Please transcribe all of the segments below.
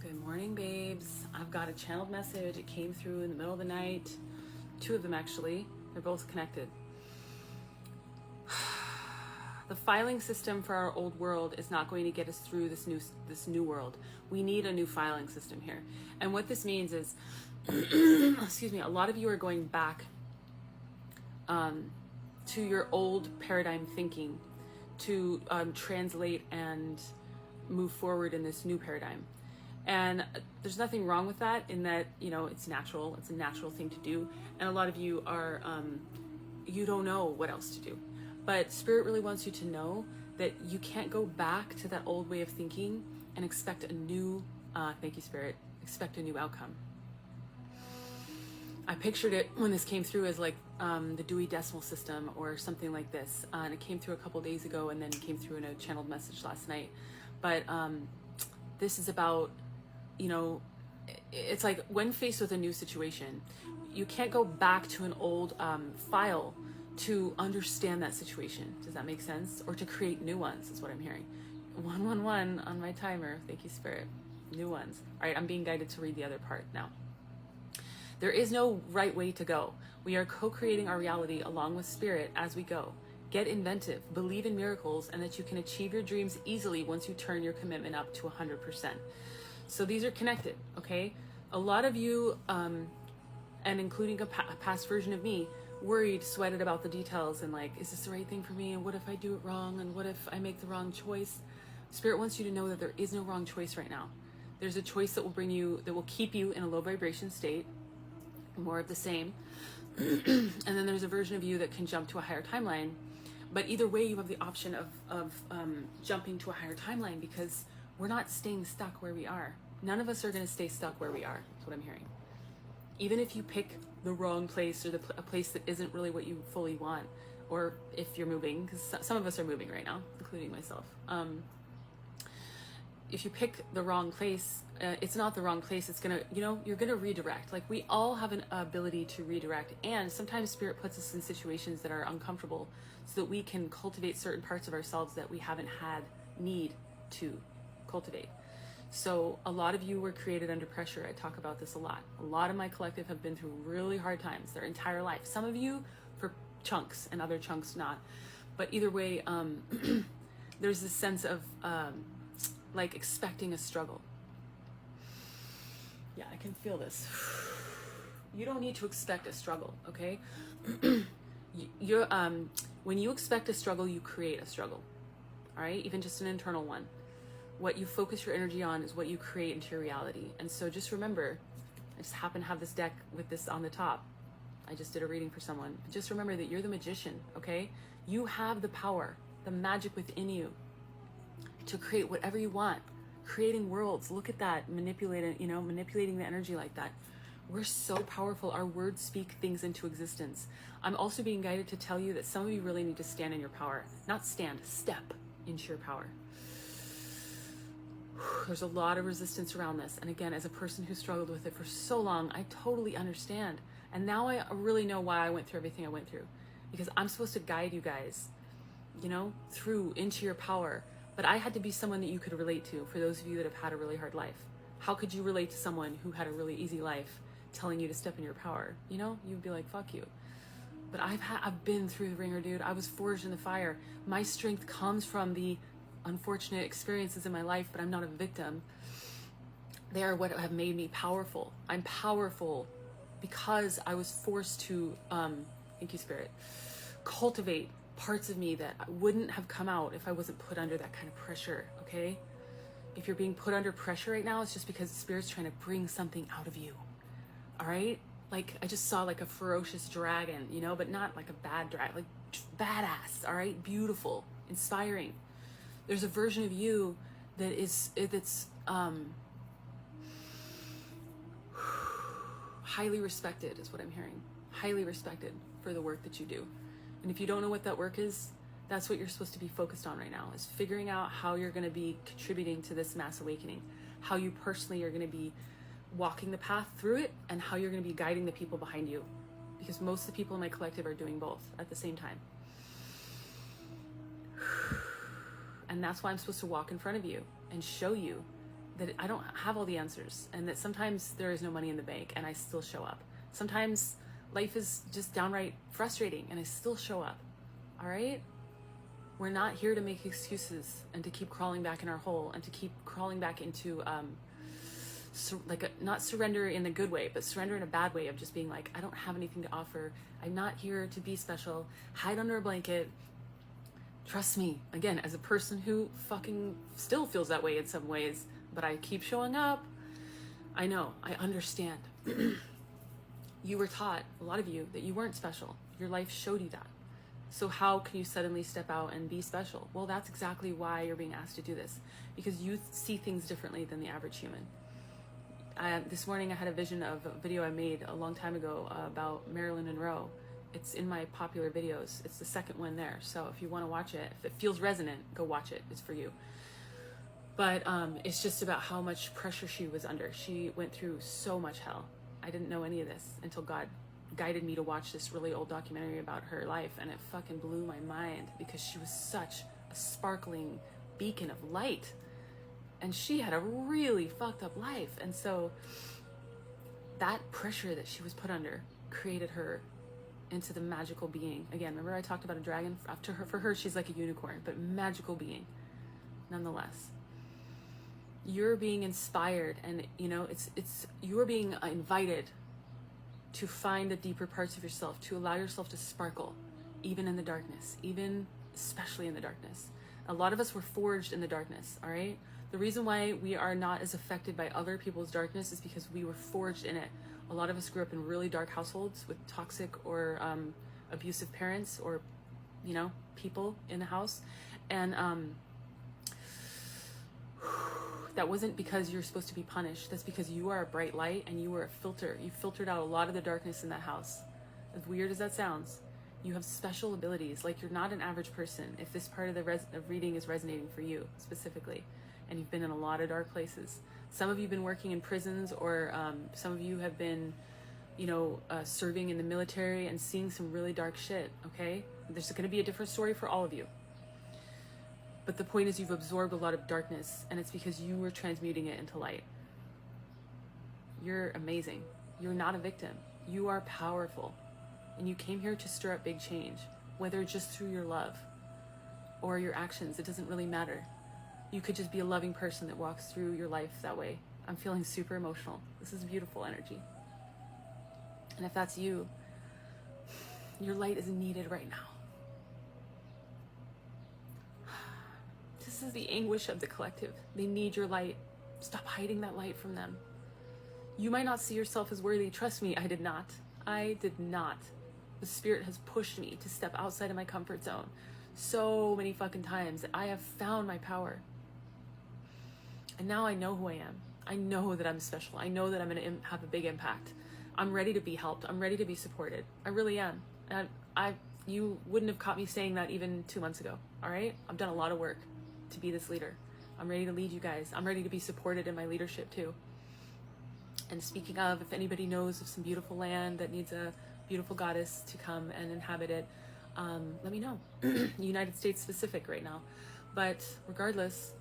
Good morning, babes. I've got a channeled message. It came through in the middle of the night. Two of them, actually. They're both connected. The filing system for our old world is not going to get us through this new world. We need a new filing system here. And what this means is, excuse me, a lot of you are going back to your old paradigm thinking to translate and move forward in this new paradigm. And there's nothing wrong with that, in that, you know, it's natural. It's a natural thing to do. And a lot of you are, you don't know what else to do. But Spirit really wants you to know that you can't go back to that old way of thinking and expect a new, thank you, Spirit, expect a new outcome. I pictured it when this came through as like the Dewey Decimal System or something like this. And it came through a couple days ago and then came through in a channeled message last night. But this is about, you know, it's like when faced with a new situation, you can't go back to an old file to understand that situation. Does that make sense? Or to create new ones is what I'm hearing. 111 on my timer. Thank you, Spirit. New ones. All right, I'm being guided to read the other part now. There is no right way to go. We are co-creating our reality along with Spirit as we go. Get inventive, believe in miracles, and that you can achieve your dreams easily once you turn your commitment up to 100%. So these are connected, okay? A lot of you, and including a past version of me, worried, sweated about the details and like, is this the right thing for me? And what if I do it wrong? And what if I make the wrong choice? Spirit wants you to know that there is no wrong choice right now. There's a choice that will bring you, that will keep you in a low vibration state, more of the same. And then there's a version of you that can jump to a higher timeline. But either way, you have the option of jumping to a higher timeline, because we're not staying stuck where we are. None of us are going to stay stuck where we are. That's what I'm hearing. Even if you pick the wrong place, or a place that isn't really what you fully want, or if you're moving, because some of us are moving right now, including myself. If you pick the wrong place, it's not the wrong place. It's gonna, you know, you're gonna redirect. Like, we all have an ability to redirect, and sometimes Spirit puts us in situations that are uncomfortable so that we can cultivate certain parts of ourselves that we haven't had need to cultivate. So a lot of you were created under pressure. I talk about this a lot. A lot of my collective have been through really hard times their entire life. Some of you for chunks and other chunks not. But either way, there's this sense of like expecting a struggle. Yeah, I can feel this. You don't need to expect a struggle, okay? When you expect a struggle, you create a struggle, all right? Even just an internal one. What you focus your energy on is what you create into your reality. And so just remember, I just happen to have this deck with this on the top. I just did a reading for someone. Just remember that you're the magician, okay? You have the power, the magic within you to create whatever you want. Creating worlds, look at that, manipulating the energy like that. We're so powerful. Our words speak things into existence. I'm also being guided to tell you that some of you really need to stand in your power. Not stand, step into your power. There's a lot of resistance around this. And again, as a person who struggled with it for so long, I totally understand. And now I really know why I went through everything I went through. Because I'm supposed to guide you guys, you know, through into your power. But I had to be someone that you could relate to, for those of you that have had a really hard life. How could you relate to someone who had a really easy life telling you to step in your power? You know, you'd be like, fuck you. But I've been through the ringer, dude. I was forged in the fire. My strength comes from the unfortunate experiences in my life, but I'm not a victim. They are what have made me powerful. I'm powerful because I was forced to, thank you, Spirit, cultivate parts of me that wouldn't have come out if I wasn't put under that kind of pressure, okay? If you're being put under pressure right now, it's just because the Spirit's trying to bring something out of you, all right? Like, I just saw like a ferocious dragon, you know, but not like a bad dragon, like badass, all right? Beautiful, inspiring. There's a version of you that's highly respected, is what I'm hearing. Highly respected for the work that you do. And if you don't know what that work is, that's what you're supposed to be focused on right now, is figuring out how you're going to be contributing to this mass awakening, how you personally are going to be walking the path through it, and how you're going to be guiding the people behind you. Because most of the people in my collective are doing both at the same time. And that's why I'm supposed to walk in front of you and show you that I don't have all the answers, and that sometimes there is no money in the bank and I still show up. Sometimes life is just downright frustrating and I still show up. All right? We're not here to make excuses and to keep crawling back in our hole and to keep crawling back into not surrender in a good way, but surrender in a bad way of just being like, I don't have anything to offer. I'm not here to be special. Hide under a blanket. Trust me, again, as a person who fucking still feels that way in some ways, but I keep showing up. I know, I understand. You were taught, a lot of you, that you weren't special. Your life showed you that. So how can you suddenly step out and be special? Well, that's exactly why you're being asked to do this, because you see things differently than the average human. This morning I had a vision of a video I made a long time ago about Marilyn Monroe. It's in my popular videos. It's the second one there. So if you want to watch it, if it feels resonant, go watch it. It's for you. But it's just about how much pressure she was under. She went through so much hell. I didn't know any of this until God guided me to watch this really old documentary about her life, and it fucking blew my mind because she was such a sparkling beacon of light. And she had a really fucked up life. And so that pressure that she was put under created her into the magical being. Again, remember I talked about a dragon? For her, she's like a unicorn, but magical being nonetheless. You're being inspired, and you're being invited to find the deeper parts of yourself, to allow yourself to sparkle, even in the darkness, even especially in the darkness. A lot of us were forged in the darkness, all right? The reason why we are not as affected by other people's darkness is because we were forged in it. A lot of us grew up in really dark households with toxic or abusive parents or, people in the house. And that wasn't because you're supposed to be punished. That's because you are a bright light and you were a filter. You filtered out a lot of the darkness in that house. As weird as that sounds, you have special abilities. Like, you're not an average person. If this part of the reading is resonating for you specifically, and you've been in a lot of dark places. Some of you have been working in prisons, or some of you have been, serving in the military and seeing some really dark shit, okay? There's going to be a different story for all of you. But the point is, you've absorbed a lot of darkness, and it's because you were transmuting it into light. You're amazing. You're not a victim. You are powerful. And you came here to stir up big change, whether just through your love or your actions. It doesn't really matter. You could just be a loving person that walks through your life that way. I'm feeling super emotional. This is beautiful energy. And if that's you, your light is needed right now. This is the anguish of the collective. They need your light. Stop hiding that light from them. You might not see yourself as worthy. Trust me, I did not. I did not. The spirit has pushed me to step outside of my comfort zone so many fucking times that I have found my power. And now I know who I am. I know that I'm special. I know that I'm going to have a big impact. I'm ready to be helped. I'm ready to be supported. I really am. And you wouldn't have caught me saying that even 2 months ago. All right? I've done a lot of work to be this leader. I'm ready to lead you guys. I'm ready to be supported in my leadership too. And speaking of, if anybody knows of some beautiful land that needs a beautiful goddess to come and inhabit it, let me know. United States specific right now. But regardless,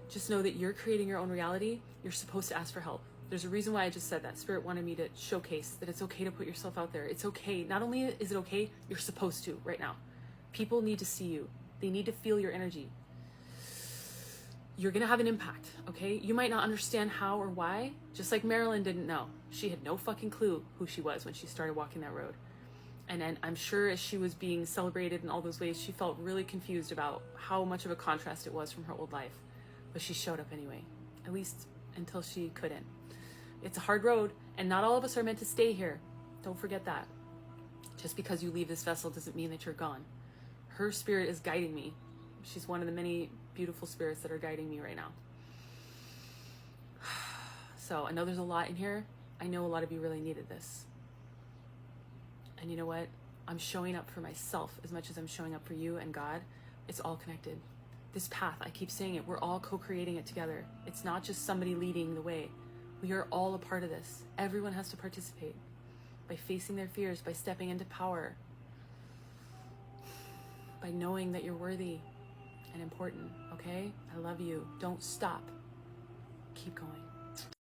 just know that you're creating your own reality. You're supposed to ask for help. There's a reason why I just said that. Spirit wanted me to showcase that it's okay to put yourself out there. It's okay. Not only is it okay, you're supposed to right now. People need to see you. They need to feel your energy. You're going to have an impact, okay? You might not understand how or why, just like Marilyn didn't know. She had no fucking clue who she was when she started walking that road. And then I'm sure as she was being celebrated in all those ways, she felt really confused about how much of a contrast it was from her old life. But she showed up anyway, at least until she couldn't. It's a hard road, and not all of us are meant to stay here. Don't forget that. Just because you leave this vessel doesn't mean that you're gone. Her spirit is guiding me. She's one of the many beautiful spirits that are guiding me right now. So I know there's a lot in here. I know a lot of you really needed this. And you know what? I'm showing up for myself as much as I'm showing up for you and God. It's all connected. This path, I keep saying it, we're all co-creating it together. It's not just somebody leading the way. We are all a part of this. Everyone has to participate by facing their fears, by stepping into power, by knowing that you're worthy and important, okay? I love you. Don't stop. keep going.